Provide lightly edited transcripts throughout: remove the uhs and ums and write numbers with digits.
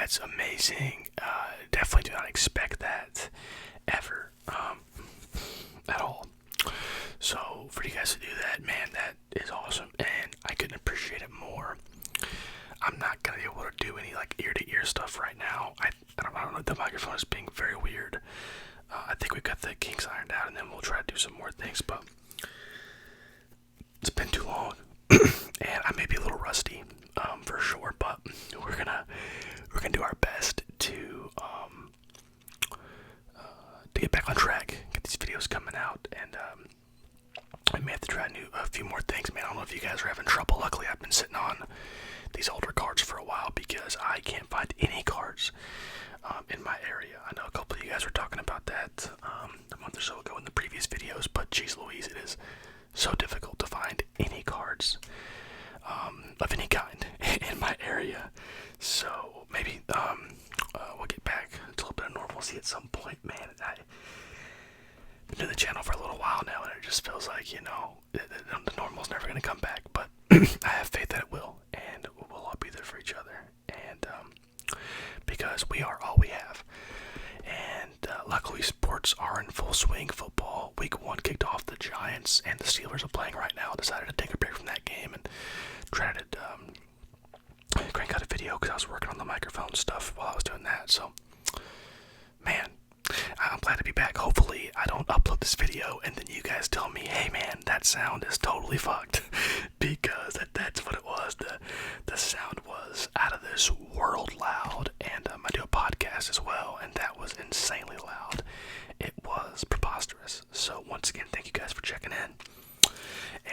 That's amazing. Definitely do not expect that ever, at all. So for you guys to do that, man, that is awesome, and I couldn't appreciate it more. I'm not gonna be able to do any like ear-to-ear stuff right now. I don't know. The microphone is being very weird. I think we've got the kinks ironed out, and then we'll try to do some more things. But it's been too long, and I may be a little rusty, for sure. But we're gonna do our best to get back on track, get these videos coming out, and I may have to try a few more things. Man, I don't know if you guys are having trouble. Luckily, I've been sitting on these older cards for a while because I can't find any cards in my area. I know a couple of you guys were talking about that a month or so ago in the previous videos, but geez Louise, it is so difficult to find any cards of any kind in my area. So maybe we'll get back to a little bit of normalcy at some point. Man, I've been doing the channel for a little while now, and it just feels like, the normal's never going to come back, but I have faith that it will, and we'll all be there for each other, and because we are all we have. And luckily sports are in full swing. Football week 1 kicked off. The Giants and the Steelers are playing right now. I decided to take a break from that game and try to crank out a video because I was working on the microphone stuff while I was doing that. So man, I'm glad to be back. Hopefully I don't upload this video and then you guys tell me, hey man, that sound is totally fucked, because that's what it was. The sound was out of this world loud, and I do a podcast as well, and that was insanely loud. It was preposterous. So once again, thank you guys for checking in,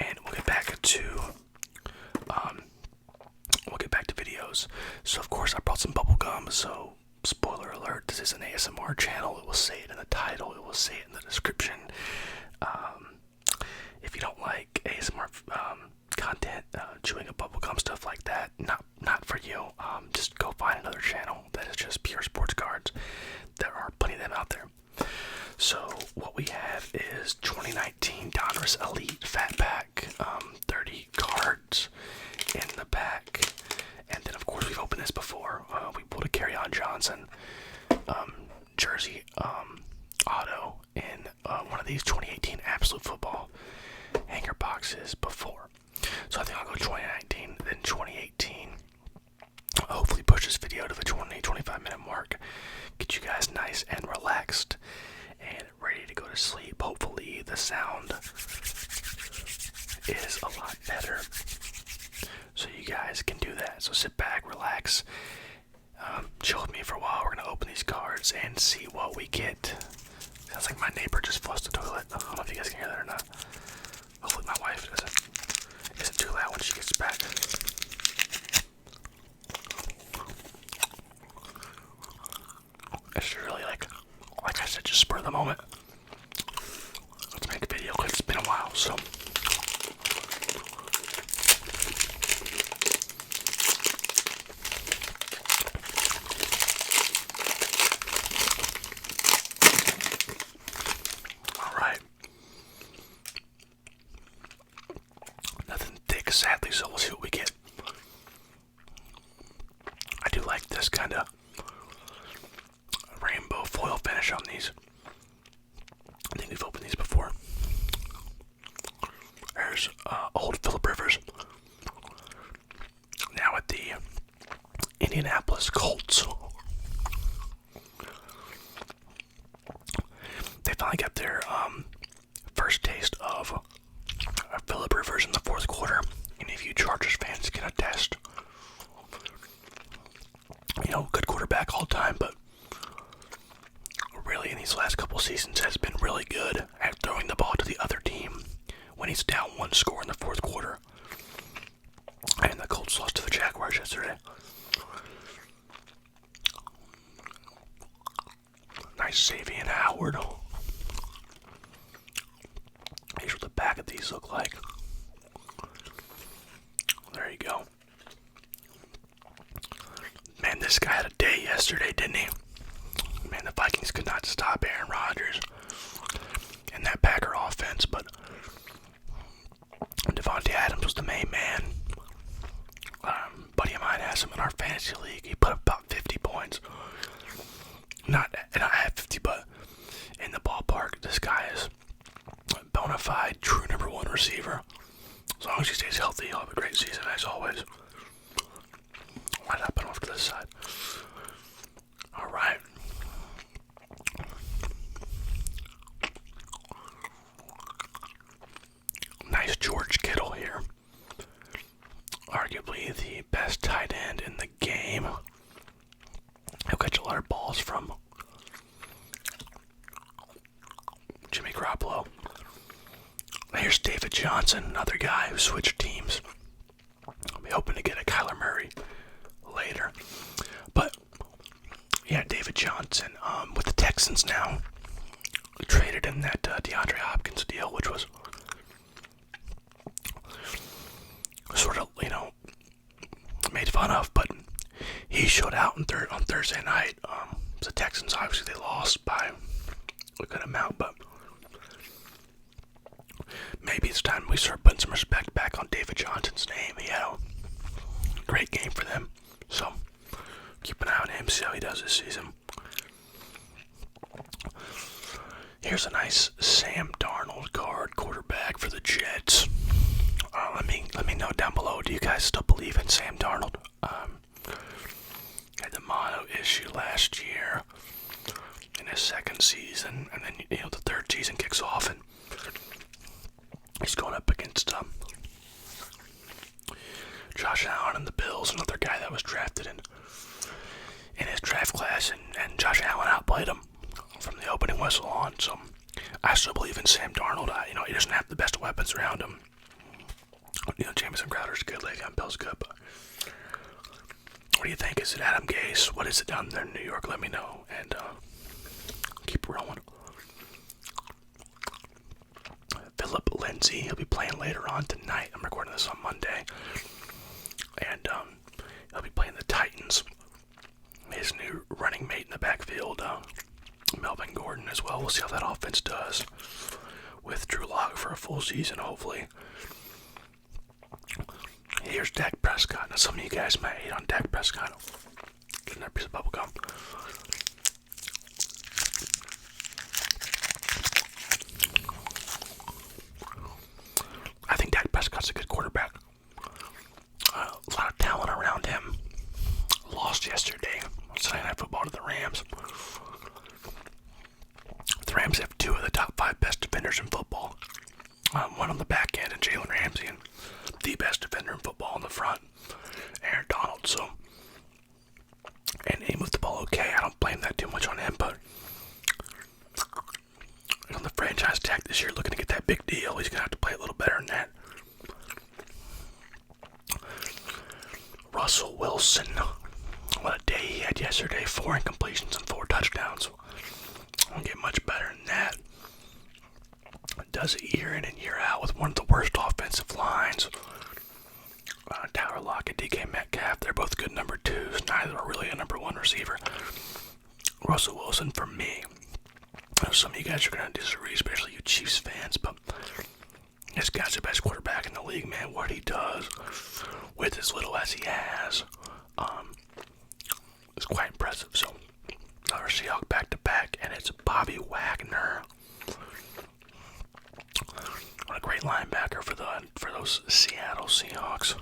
and we'll get back to videos. So of course I brought some bubble gum. So spoiler alert, this is an ASMR channel. It will say it in the title, it will say it in the description. If you don't like ASMR content, chewing a bubble gum, stuff like that, not for you. Just go find another channel that is just pure sports cards. There are plenty of them out there. So what we have is 2019 Donruss Elite Fat Pack, 30 cards in the pack. And then of course we've opened this before. We pulled a Kerryon Johnson jersey auto in one of these 2018 Absolute Football hanger boxes before. So I think I'll go 2019, then 2018. Hopefully push this video to the 20-25 minute mark. Get you guys nice and relaxed and ready to go to sleep. Hopefully the sound is a lot better, so you guys can do that. So sit back, relax, chill with me for a while. We're gonna open these cards and see what we get. Sounds like my neighbor just flushed the toilet. I don't know if you guys can hear that or not. Hopefully my wife isn't too loud when she gets back. I should really, like I said, just spur the moment. Let's make a video because it's been a while, so. Alright. Nothing thick, sadly, so we'll see what we get. I do like this kind of rainbow foil finish on these. I think we've opened these before. There's old Phillip Rivers. Now at the Indianapolis Colts. They finally got their first taste of Phillip Rivers in the fourth quarter. Any of you Chargers fans can attest. Good quarterback all time, but really in these last couple seasons has been really good at throwing the ball to the other team when he's down 1 score in the fourth quarter. And the Colts lost to the Jaguars yesterday. Nice Xavier Howard. Here's what the back of these look like. There you go. Man, this guy had a day yesterday, didn't he? Man, the Vikings could not stop Aaron Rodgers and that Packer offense, but Devontae Adams was the main man. Buddy of mine has him in our fantasy league. He put up about 50 points. not at 50, but in the ballpark. This guy is a bona fide, true number one receiver. As long as he stays healthy, he'll have a great season, as always. Why did I put him off to this side? Alright. Nice George Kittle here. Arguably the best tight end in the game. He'll catch a lot of balls from Jimmy Garoppolo. Here's David Johnson, another guy who switched teams. I'll be hoping to get a Kyler Murray later. But, yeah, David Johnson with the Texans now. Traded in that DeAndre Hopkins deal, which was sort of, made fun of, but he showed out on Thursday night. The Texans, obviously, they lost by a good amount, but maybe it's time we start putting some respect back on David Johnson's name. He had a great game for them, so keep an eye on him, see how he does this season. Here's a nice Sam Darnold card, quarterback for the Jets. Let me know down below, do you guys still believe in Sam Darnold? Had the mono issue last year in his second season, and then the third season kicks off, and he's going up against Josh Allen and the Bills, another guy that was drafted in his draft class, and Josh Allen outplayed him from the opening whistle on. So I still believe in Sam Darnold. He doesn't have the best weapons around him. Jamison Crowder's good, Le'Veon Bell's good, but what do you think? Is it Adam Gase? What is it down there in New York? Let me know, and keep rolling. Philip Lindsay, he'll be playing later on tonight. I'm recording this on Monday, and he'll be playing the Titans. His new running mate in the backfield, Melvin Gordon, as well. We'll see how that offense does with Drew Lock for a full season, hopefully. Here's Dak Prescott. Now, some of you guys might hate on Dak Prescott. Get another piece of bubble gum. I think Dak Prescott's a good quarterback. A lot of talent around him. Lost yesterday on Sunday Night Football to the Rams. The Rams have two of the top 5 best defenders in football. One on the back end, and Jalen Ramsey, and the best defender in football on the front, Aaron Donald. So, and he moved the ball okay. I don't blame that too much on him, but on the franchise tag this year, looking to get that big deal, he's gonna have to play a little better than that. Russell Wilson, what a day he had yesterday. 4 incompletions and 4 touchdowns. Won't get much better than that. Does it year in and year out with one of the worst offensive lines. Tyler Lockett, DK Metcalf, they're both good number 2s. Neither are really a number 1 receiver. Russell Wilson, for me, I know some of you guys are going to disagree, especially you Chiefs fans, but this guy's the best quarterback in the league, man. What he does with as little as he has is quite impressive. So, another Seahawk back-to-back, and it's Bobby Wagner. What a great linebacker for those Seattle Seahawks.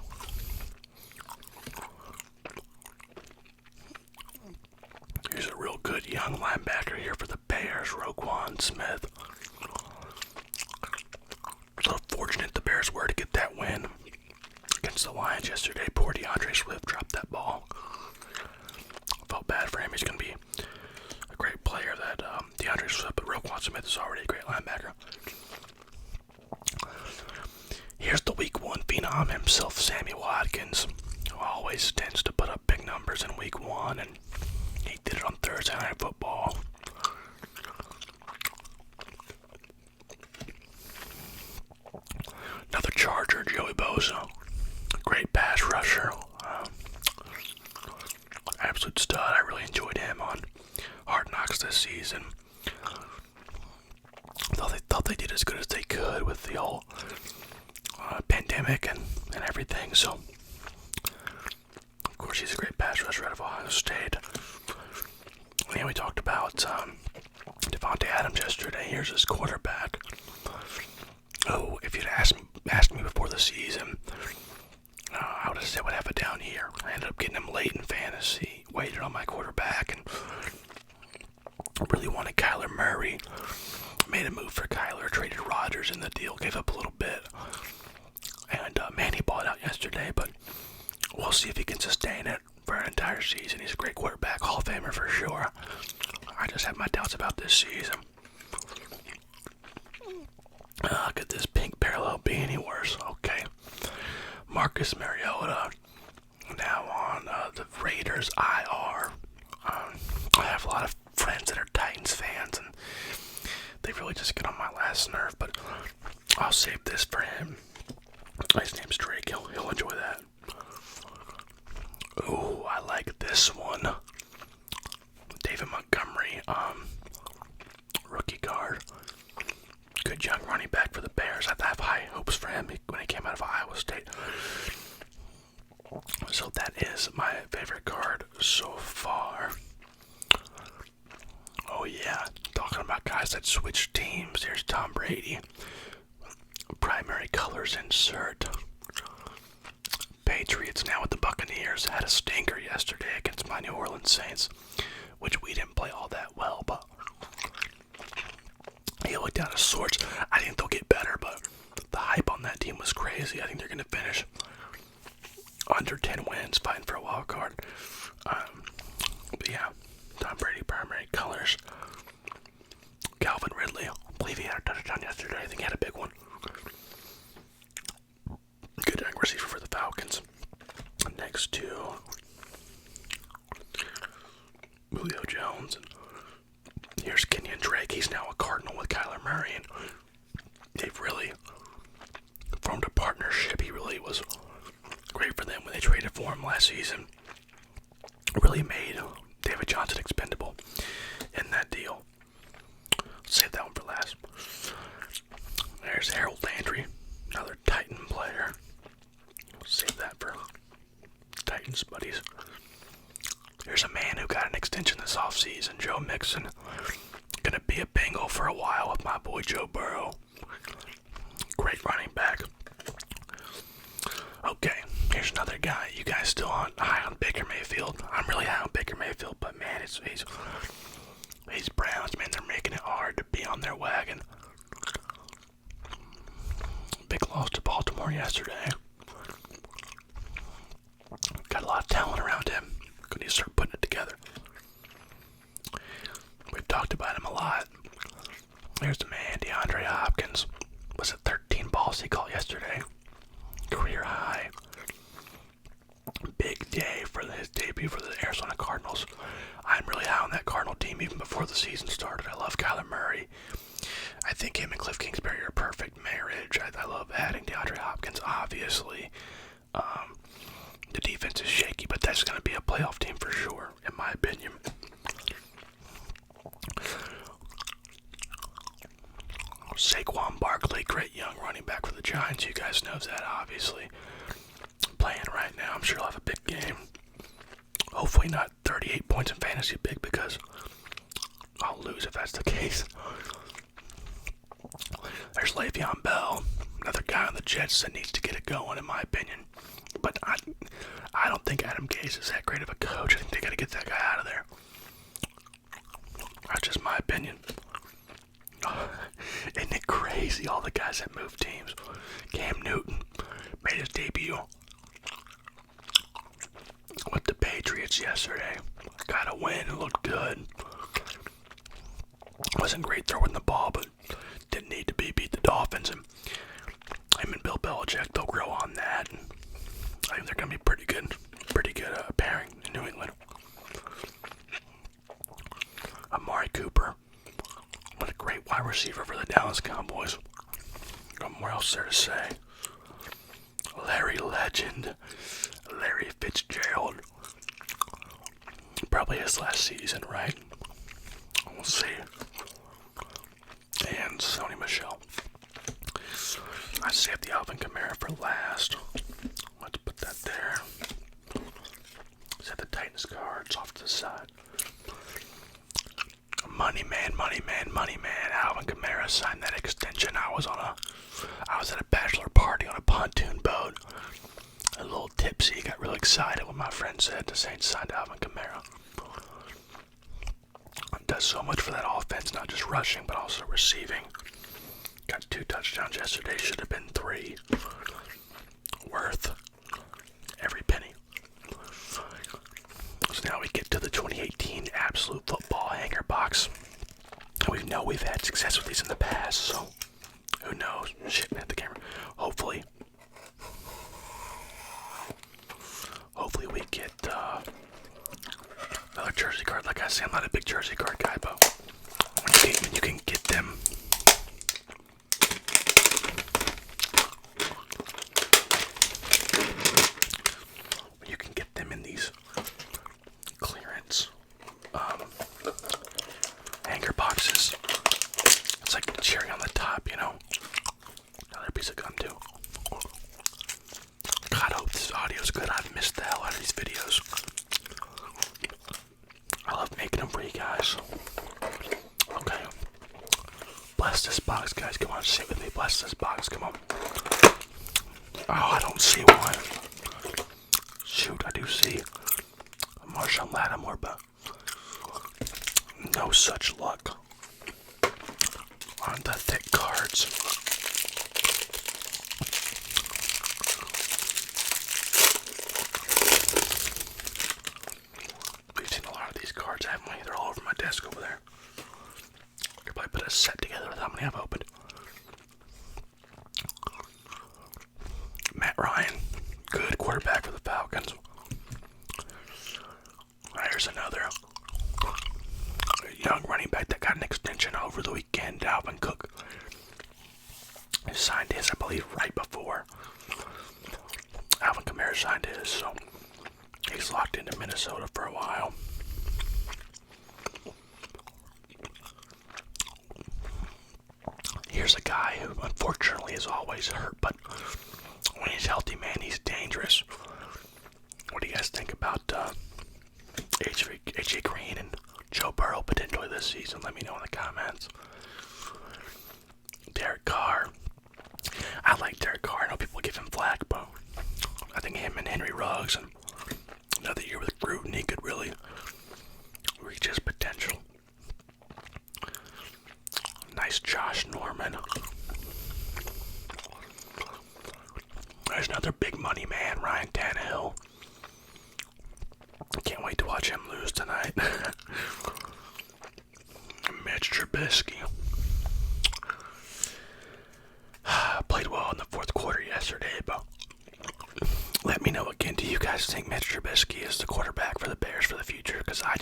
Here's a real good young linebacker here for the Bears, Roquan Smith. So fortunate the Bears were to get that win against the Lions yesterday. Poor DeAndre Swift dropped that ball. Felt bad for him. He's going to be a great player, that DeAndre Swift, but Roquan Smith is already a great linebacker. Here's the week 1 phenom himself, Sammy Watkins, who always tends to put up big numbers in week 1, and he did it on Thursday Night Football. Another Charger, Joey Bosa, great pass rusher, absolute stud. I really enjoyed him on Hard Knocks this season. Thought they did as good as they could with the whole pandemic and everything. So, of course, he's a great pass rusher out of Ohio State. Yeah, we talked about Devontae Adams yesterday. Here's his quarterback. Oh, if you'd asked me before the season, I would have said I would have it down here. I ended up getting him late in fantasy, waited on my quarterback, and really wanted Kyler Murray. Made a move for Kyler, traded Rodgers in the deal, gave up a little bit. And Manny bought out yesterday, but we'll see if he can sustain it for an entire season. He's a great quarterback, Hall of Famer for sure. I just have my doubts about this season. Could this pink parallel be any worse? Okay. Marcus Mariota now on the Raiders IR. I have a lot of friends that are Titans fans, and they really just get on my last nerve, but I'll save this for him. His name's Drake. He'll enjoy that. Ooh, I like this one. David Montgomery, rookie card. Good young running back for the Bears. I have high hopes for him when he came out of Iowa State. So that is my favorite card so far. Oh yeah, talking about guys that switch teams. Here's Tom Brady. Primary colors insert. Patriots now with the Buccaneers. Had a stinker yesterday against my New Orleans Saints, which we didn't play all that well, but he looked out of sorts. I think they'll get better, but the hype on that team was crazy. I think they're going to finish under 10 wins, fighting for a wild card. But yeah, Tom Brady, primary colors. Calvin Ridley, I believe he had a touchdown yesterday. I think he had a big one. Good young receiver for the Falcons. Next to Julio Jones. And here's Kenyon Drake. He's now a Cardinal with Kyler Murray, and they've really formed a partnership. He really was great for them when they traded for him last season. Really made David Johnson expendable in that deal. Save that one for last. There's Harold Landry, another Titan player. Save that for Titans buddies. There's a man who got an extension this offseason, Joe Mixon. Gonna be a Bengal for a while with my boy Joe Burrow. Great running back. Okay, here's another guy. You guys still high on Baker Mayfield? I'm really high on Baker Mayfield, but man, these Browns, man, they're making it hard to be on their wagon. Big loss to Baltimore yesterday. Got a lot of talent around him. Could he start putting it together? We've talked about him a lot. Here's the man, DeAndre Hopkins. Was it 13 balls he caught yesterday? Career high. Big day for his debut for the Arizona Cardinals. I'm really high on that Cardinal team even before the season started. I love Kyler Murray. I think him and Cliff Kingsbury are a perfect marriage. I love adding DeAndre Hopkins, obviously. The defense is shaky, but that's going to be a playoff team for sure, in my opinion. Saquon Barkley, great young running back for the Giants. You guys know that, obviously. Playing right now. I'm sure he'll have a big game. Hopefully not 38 points in fantasy big, because I'll lose if that's the case. There's Le'Veon Bell, another guy on the Jets that needs to get it going, in my opinion. But I don't think Adam Gase is that great of a coach. I think they got to get that guy out of there. That's just my opinion. Isn't it crazy, all the guys that moved teams? Cam Newton made his debut with the Patriots yesterday. Got a win, it looked good. Wasn't great throwing the ball, but didn't need to beat the Dolphins. And him and Bill Belichick, they'll grow on that. And I think they're going to be pretty good pairing in New England. Amari Cooper, what a great wide receiver for the Dallas Cowboys. Got more else there to say. Larry Legend, Larry Fitzgerald. Probably his last season, right? We'll see. And Sony Michel. I saved the Alvin Kamara for last. Let's put that there. Set the Titans cards off to the side. Money man. Alvin Kamara signed that extension. I was at a bachelor party on a pontoon boat. A little tipsy. Got real excited when my friend said the Saints signed Alvin Kamara. Does so much for that offense, not just rushing, but also receiving. Got 2 touchdowns yesterday. Should have been 3. Worth every penny. So now we get to the 2018 Absolute Football Hanger Box. We know we've had success with these in the past, so who knows? Shit, man, the camera. Hopefully we get another jersey card. Like I say, I'm not a big jersey card guy, but when you can get them, in these clearance hanger boxes, it's like cherry on the top, you know. Another piece of gum too. God, I hope this audio's good. I've missed the hell out of these videos. I love making them for you guys. Okay. Bless this box, guys. Come on, sit with me. Bless this box. Come on. Oh, I don't see one. Shoot, I do see a Marshawn Lattimore, but no such luck on the thick cards. We've seen a lot of these cards, haven't we? They're all over my desk over there. I could probably put a set together with how many I've opened. Matt Ryan, good quarterback for the Falcons. There's another young running back that got an extension over the weekend. Dalvin Cook signed his, I believe, right before Alvin Kamara signed his, so he's locked into Minnesota for a while. Here's a guy who unfortunately is always hurt, but when he's healthy, man, he's dangerous. What do you guys think about AJ Green and Joe Burrow potentially this season? Let me know in the comments. Derrick Carr. I like Derrick Carr. I know people give him flack, but I think him and Henry Ruggs and another year with Gruden, he could really reach his potential. Nice Josh Norman. There's another big money man, Ryan Tannehill. Can't wait to watch him lose tonight. Mitch Trubisky. Played well in the fourth quarter yesterday, but let me know again, do you guys think Mitch Trubisky is the quarterback for the Bears for the future? Because I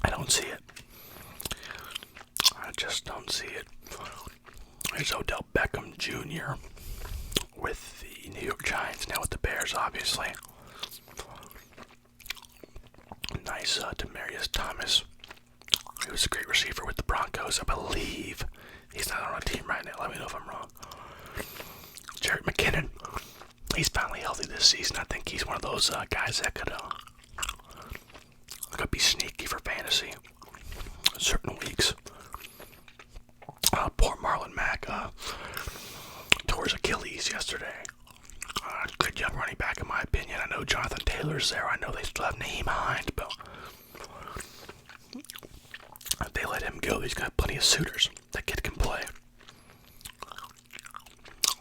don't see it. I just don't see it. There's Odell Beckham Jr. with the New York Giants, now with the Bears, obviously. Nice Demaryius Thomas. He was a great receiver with the Broncos, I believe. He's not on a team right now. Let me know if I'm wrong. Jerick McKinnon. He's finally healthy this season. I think he's one of those guys that could be sneaky for fantasy in certain weeks. Poor Marlon Mack tore his Achilles yesterday. Good young running back in my opinion. I know Jonathan Taylor's there. I know they still have Naheem Hines, but if they let him go, he's got plenty of suitors. That kid can play.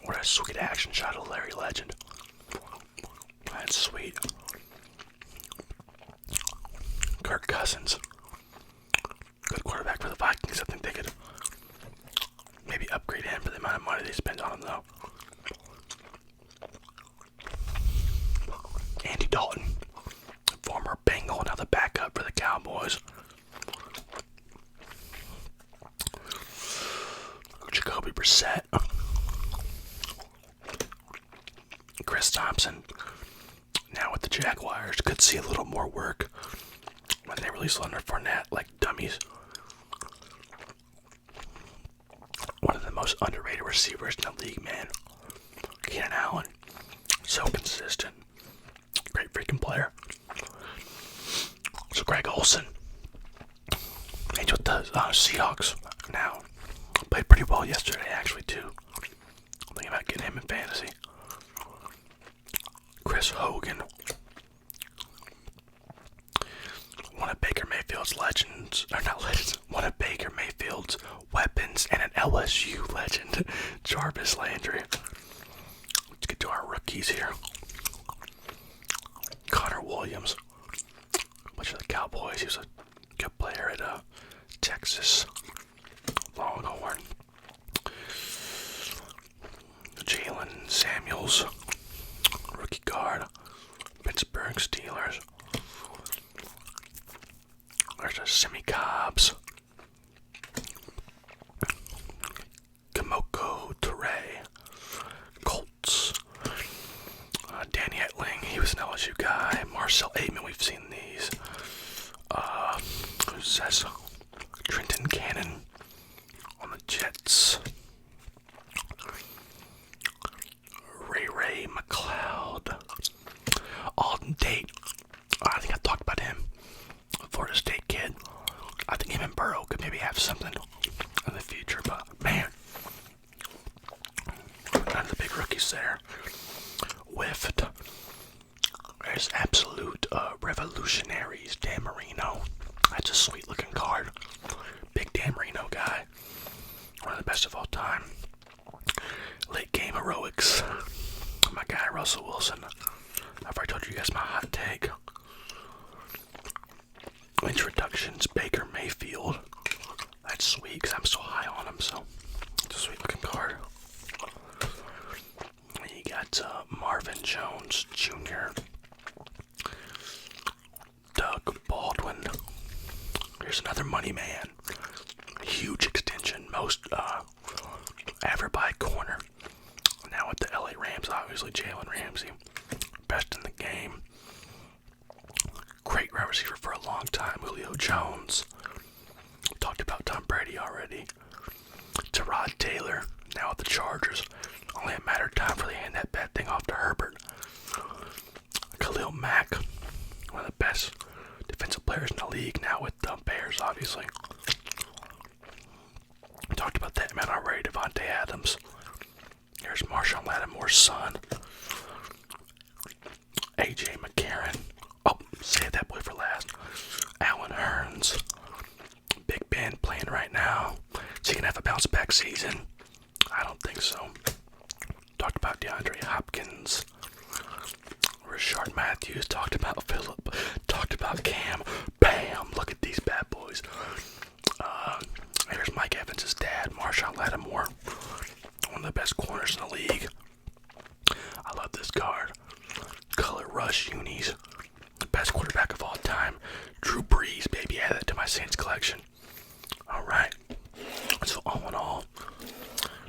What a sweet action shot of Larry Legend. That's sweet. Kirk Cousins. Good quarterback for the Vikings. I think they could maybe upgrade him for the amount of money they spend on him, though. Andy Dalton, former Bengal, now the backup for the Cowboys. Jacoby Brissett. Chris Thompson, now with the Jaguars. Could see a little more work when they release Leonard Fournette like dummies. One of the most underrated receivers in the league, man. Keenan Allen, so consistent. Great freaking player. So Greg Olsen, Seahawks now played pretty well yesterday, actually, too. I'm thinking about getting him in fantasy. Chris Hogan, one of Baker Mayfield's legends, or not legends, one of Baker Mayfield's weapons, and an LSU legend, Jarvis Landry. Let's get to our rookies here. Connor Williams, bunch of the Cowboys. He was a good player at Texas Longhorn. Jalen Samuels, rookie guard, Pittsburgh Steelers. There's a Simi Cobbs, Kamoko Toure, Colts, Danny Etling, he was an LSU guy. Marcel Aitman, we've seen these. Who says Trenton Cannon on the Jets. Ray McLeod. Alden Tate. I think I talked about him. Florida State kid. I think him and Burrow could maybe have something in the future, but man, none of the big rookies there. Whiffed. There's absolute revolutionaries. Dan Marino. That's a sweet looking card. Big Dan Marino guy. One of the best of all time. Late game heroics. My guy Russell Wilson. I've already told you guys my hot take. Introductions, Baker Mayfield. That's sweet because I'm so high on him, so it's a sweet looking card. You got Marvin Jones Jr., Doug Baldwin. Here's another money man. Huge extension, most ever by corner. Now with the LA Rams, obviously Jalen Ramsey, best in the game. Great wide receiver for a long time, Julio Jones. Talked about Tom Brady already. Tyrod Taylor, now with the Chargers. Only a matter of time before they hand that bad thing off to Herbert. Khalil Mack, one of the best defensive players in the league, now with the Bears, obviously. Talked about that man already, Devontae Adams. Here's Marshawn Lattimore's son. AJ McCarron. Oh, save that boy for last. Alan Hearns. Big Ben playing right now. Is he going to have a bounce back season? I don't think so. Talked about DeAndre Hopkins. Rashard Matthews. Talked about Phillip. Talked about Cam. Bam! Look at these bad boys. Here's Mike Evans' dad, Marshawn Lattimore. One of the best corners in the league. I love this card. Color Rush Unis. The best quarterback of all time. Drew Brees, baby. Add that to my Saints collection. Alright. So all in all,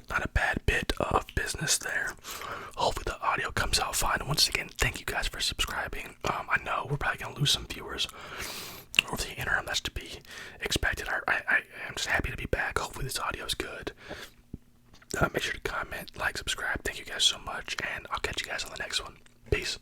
not a bad bit of business there. Hopefully the audio comes out fine. Once again, thank you guys for subscribing. I know we're probably going to lose some viewers over the interim. That's to be expected. I'm just happy to be back. Hopefully this audio is good. Make sure to comment, like, subscribe. Thank you guys so much, and I'll catch you guys on the next one. Peace.